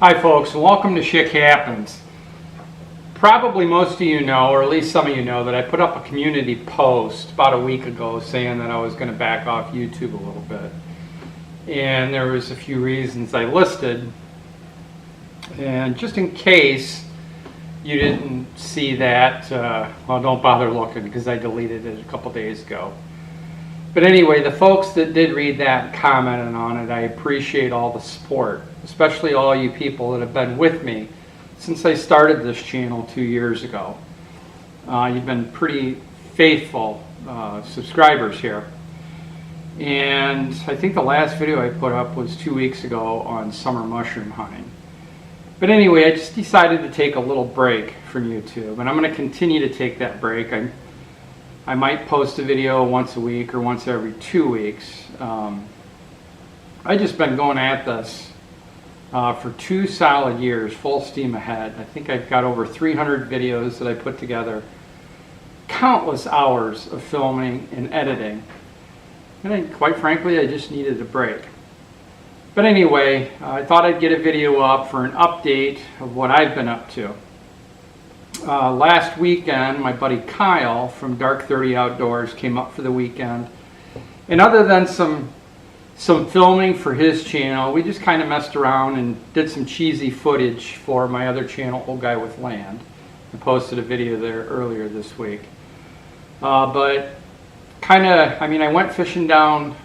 Hi folks, and welcome to Schick Happens. Probably most of you know, or at least some of you know, that I put up a community post about a week ago saying that I was going to back off YouTube a little bit. And there was a few reasons I listed. And just in case you didn't see that, well, don't bother looking because I deleted it a couple days ago. But anyway, the folks that did read that and commented on it, I appreciate all the support, especially all you people that have been with me since I started this channel 2 years ago. You've been pretty faithful subscribers here. And I think the last video I put up was 2 weeks ago on summer mushroom hunting. But anyway, I just decided to take a little break from YouTube, and I'm going to continue to take that break. I might post a video once a week or once every 2 weeks. I've just been going at this for 2 solid years, full steam ahead. I think I've got over 300 videos that I put together, countless hours of filming and editing. And quite frankly, I just needed a break. But anyway, I thought I'd get a video up for an update of what I've been up to. Last weekend, my buddy Kyle from Dark 30 Outdoors came up for the weekend. And other than some filming for his channel, we just kind of messed around and did some cheesy footage for my other channel, Old Guy with Land. I posted a video there earlier this week. But I went fishing down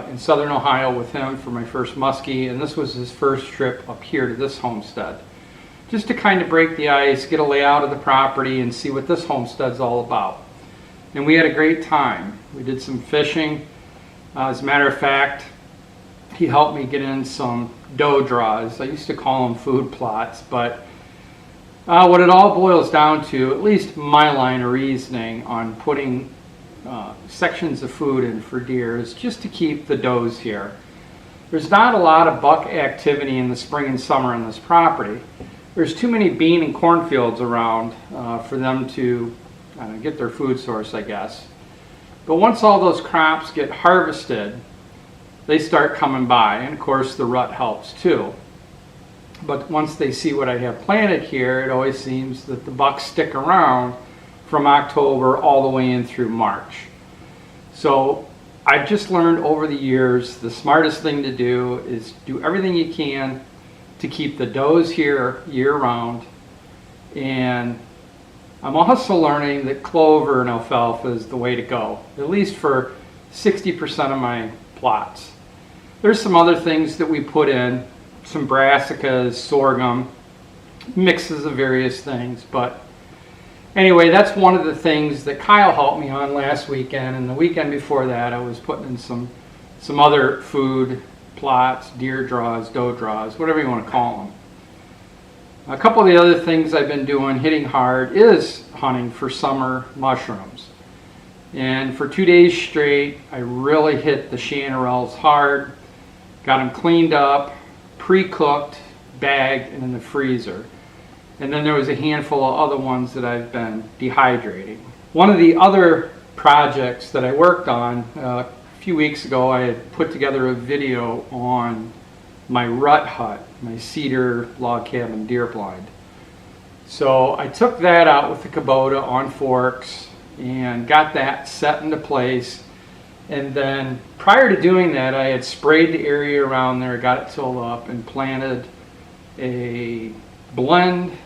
in southern Ohio with him for my first muskie, and this was his first trip up here to this homestead. Just to kind of break the ice, get a layout of the property, and see what this homestead's all about. And we had a great time. We did some fishing. As a matter of fact, he helped me get in some doe draws. I used to call them food plots, but what it all boils down to, at least my line of reasoning on putting sections of food in for deer, is just to keep the does here. There's not a lot of buck activity in the spring and summer on this property. There's too many bean and cornfields around for them to get their food source, I guess. But once all those crops get harvested, they start coming by, and of course the rut helps too. But once they see what I have planted here, it always seems that the bucks stick around from October all the way in through March. So I've just learned over the years the smartest thing to do is do everything you can to keep the does here year-round. And I'm also learning that clover and alfalfa is the way to go, at least for 60% of my plots. There's some other things that we put in, some brassicas, sorghum, mixes of various things. But anyway, that's one of the things that Kyle helped me on last weekend, and the weekend before that I was putting in some other food plots, deer draws, doe draws, whatever you want to call them. A couple of the other things I've been doing, hitting hard, is hunting for summer mushrooms. And for 2 days straight, I really hit the chanterelles hard, got them cleaned up, pre-cooked, bagged, and in the freezer. And then there was a handful of other ones that I've been dehydrating. One of the other projects that I worked on a few weeks ago, I had put together a video on my rut hut, my cedar log cabin deer blind. So I took that out with the Kubota on forks and got that set into place. And then prior to doing that, I had sprayed the area around there, got it tilled up, and planted a blend,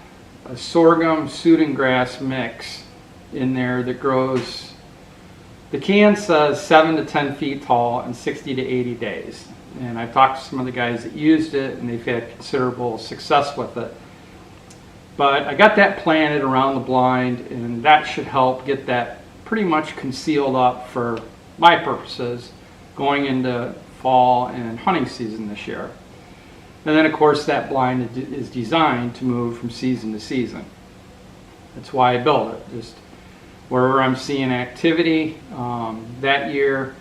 a sorghum Sudan grass mix in there that grows, the can says 7 to 10 feet tall in 60 to 80 days. And I've talked to some of the guys that used it, and they've had considerable success with it. But I got that planted around the blind, and that should help get that pretty much concealed up for my purposes going into fall and hunting season this year. And then of course that blind is designed to move from season to season. That's why I built it. Just wherever I'm seeing activity that year,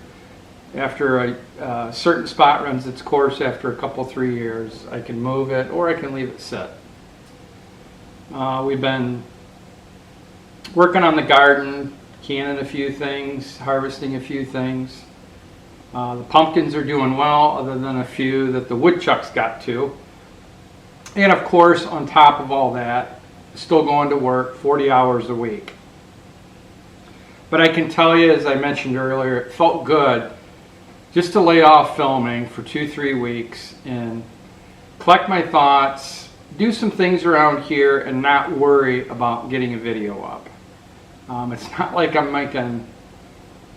after a certain spot runs its course after a couple, 3 years, I can move it or I can leave it set. We've been working on the garden, canning a few things, harvesting a few things. The pumpkins are doing well, other than a few that the woodchucks got to. And of course, on top of all that, still going to work 40 hours a week. But I can tell you, as I mentioned earlier, it felt good just to lay off filming for 2-3 weeks and collect my thoughts, do some things around here, and not worry about getting a video up. It's not like I'm making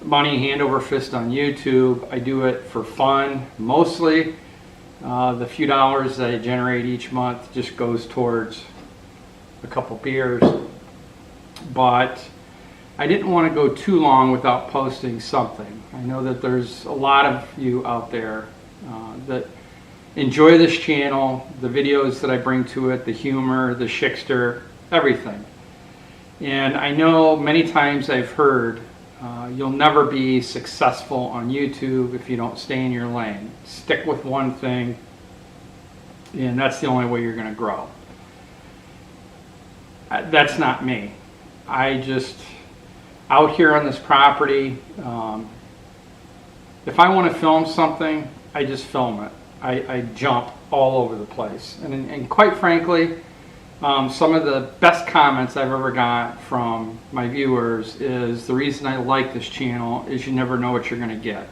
money hand over fist on YouTube. I do it for fun mostly. The few dollars that I generate each month just goes towards a couple beers. But I didn't want to go too long without posting something. I know that there's a lot of you out there that enjoy this channel, the videos that I bring to it, the humor, the Schickster, everything. And I know many times I've heard you'll never be successful on YouTube if you don't stay in your lane. Stick with one thing, and that's the only way you're going to grow. That's not me. I just, out here on this property, if I want to film something, I just film it. I jump all over the place. And quite frankly, some of the best comments I've ever got from my viewers is the reason I like this channel is you never know what you're going to get.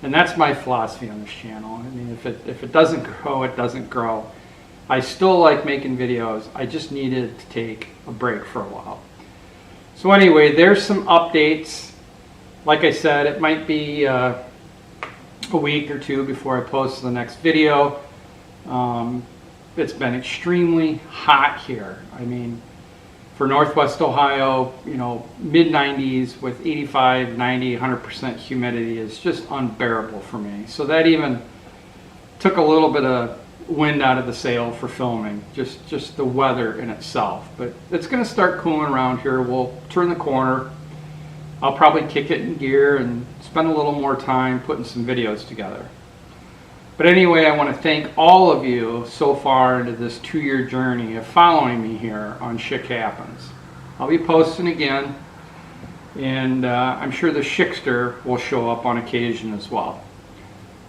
And that's my philosophy on this channel. I mean, if it doesn't grow, it doesn't grow. I still like making videos. I just needed to take a break for a while. So anyway, there's some updates. Like I said, it might be a week or two before I post the next video. It's been extremely hot here. I mean, for Northwest Ohio, you know, mid-90s with 85, 90, 100% humidity is just unbearable for me. So that even took a little bit of wind out of the sail for filming, just the weather in itself. But it's going to start cooling around here. We'll turn the corner. I'll probably kick it in gear and spend a little more time putting some videos together. But anyway, I want to thank all of you so far into this 2-year journey of following me here on Schick Happens. I'll be posting again, and I'm sure the Schickster will show up on occasion as well.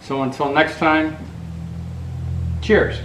So until next time, cheers.